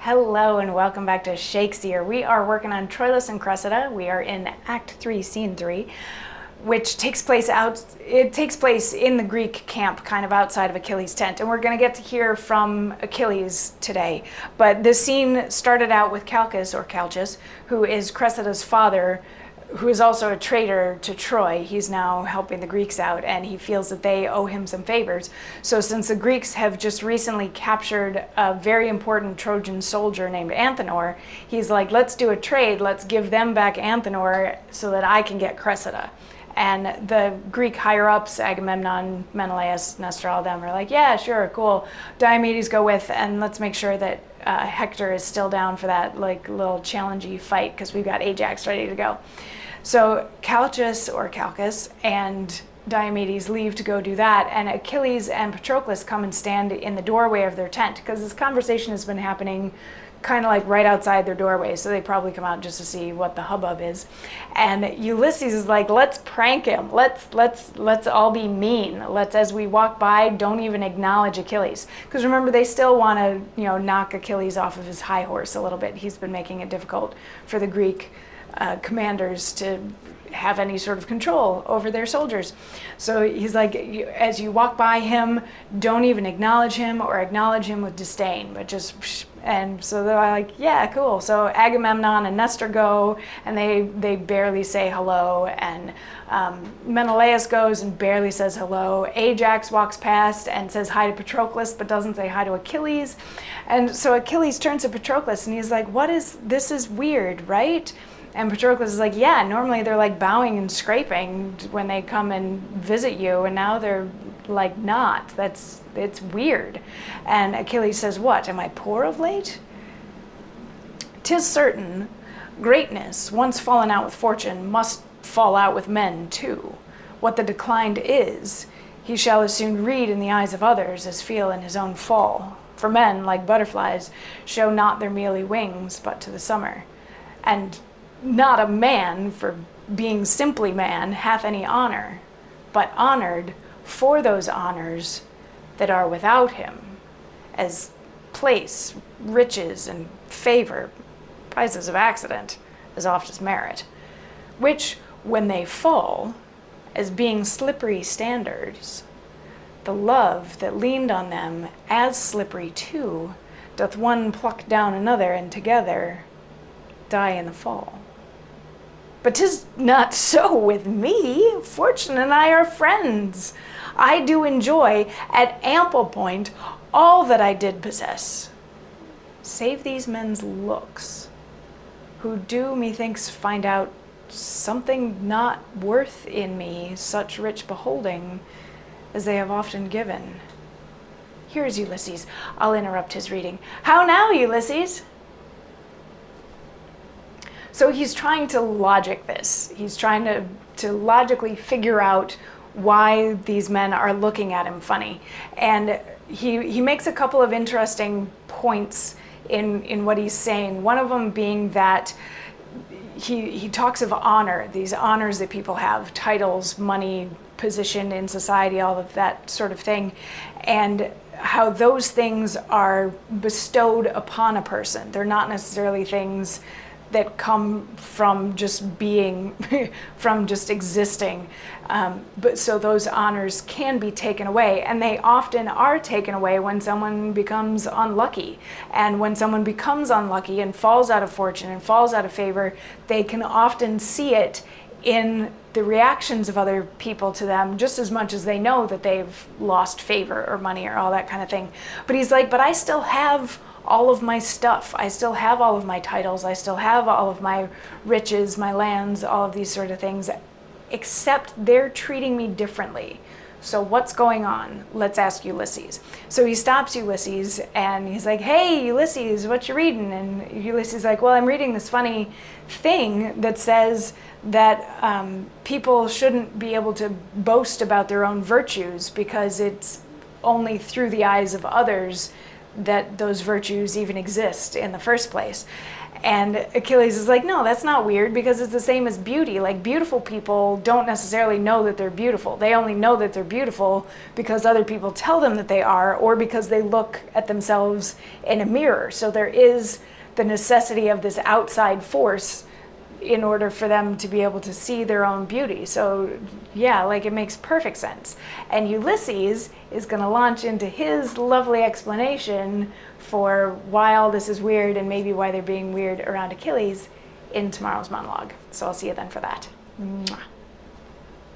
Hello and welcome back to Shakesyear. We are working on Troilus and Cressida. We are in Act 3, Scene 3, which takes place in the Greek camp, kind of outside of Achilles' tent. And we're going to get to hear from Achilles today. But this scene started out with Calchas, who is Cressida's father, who is also a traitor to Troy. He's now helping the Greeks out, and he feels that they owe him some favors. So since the Greeks have just recently captured a very important Trojan soldier named Antenor, he's like, let's do a trade, let's give them back Antenor so that I can get Cressida. And the Greek higher-ups, Agamemnon, Menelaus, Nestor, all of them are like, yeah, sure, cool. Diomedes go with, and let's make sure that Hector is still down for that like little challengey fight because we've got Ajax ready to go. So Calchas and Diomedes leave to go do that, and Achilles and Patroclus come and stand in the doorway of their tent because this conversation has been happening kind of like right outside their doorway, so they probably come out just to see what the hubbub is. And Ulysses is like, let's prank him, let's all be mean, let's, as we walk by, don't even acknowledge Achilles, because remember, they still want to knock Achilles off of his high horse a little bit. He's been making it difficult for the Greek commanders to have any sort of control over their soldiers. So he's like, as you walk by him, don't even acknowledge him or acknowledge him with disdain, but just, and so they're like, yeah, cool. So Agamemnon and Nestor go, and they barely say hello, and Menelaus goes and barely says hello. Ajax walks past and says hi to Patroclus, but doesn't say hi to Achilles. And so Achilles turns to Patroclus and he's like, this is weird, right? And Patroclus is like, yeah, normally they're like bowing and scraping when they come and visit you, and now they're like not. It's weird. And Achilles says, what, am I poor of late? 'Tis certain, greatness, once fallen out with fortune, must fall out with men too. What the declined is, he shall as soon read in the eyes of others as feel in his own fall. For men, like butterflies, show not their mealy wings, but to the summer. And not a man, for being simply man, hath any honor, but honored for those honors that are without him, as place, riches, and favor, prizes of accident, as oft as merit, which, when they fall, as being slippery standards, the love that leaned on them as slippery too, doth one pluck down another, and together die in the fall. But 'tis not so with me. Fortune and I are friends. I do enjoy at ample point all that I did possess, save these men's looks, who do methinks find out something not worth in me such rich beholding as they have often given. Here's Ulysses. I'll interrupt his reading. How now, Ulysses? So he's trying to logic this. He's trying to logically figure out why these men are looking at him funny. And he makes a couple of interesting points in what he's saying. One of them being that he talks of honor, these honors that people have, titles, money, position in society, all of that sort of thing, and how those things are bestowed upon a person. They're not necessarily things that come from just being, from just existing. But so those honors can be taken away, and they often are taken away when someone becomes unlucky. And when someone becomes unlucky and falls out of fortune and falls out of favor, they can often see it in the reactions of other people to them, just as much as they know that they've lost favor or money or all that kind of thing. But he's like, but I still have all of my stuff. I still have all of my titles. I still have all of my riches, my lands, all of these sort of things, except they're treating me differently. So what's going on? Let's ask Ulysses. So he stops Ulysses and he's like, hey, Ulysses, what you reading? And Ulysses is like, well, I'm reading this funny thing that says that people shouldn't be able to boast about their own virtues because it's only through the eyes of others that those virtues even exist in the first place. And Achilles is like, no, that's not weird, because it's the same as beauty. Like, beautiful people don't necessarily know that they're beautiful. They only know that they're beautiful because other people tell them that they are, or because they look at themselves in a mirror. So there is the necessity of this outside force in order for them to be able to see their own beauty. So yeah, like, it makes perfect sense. And Ulysses is going to launch into his lovely explanation for why all this is weird, and maybe why they're being weird around Achilles, in tomorrow's monologue. So I'll see you then for that. Mwah.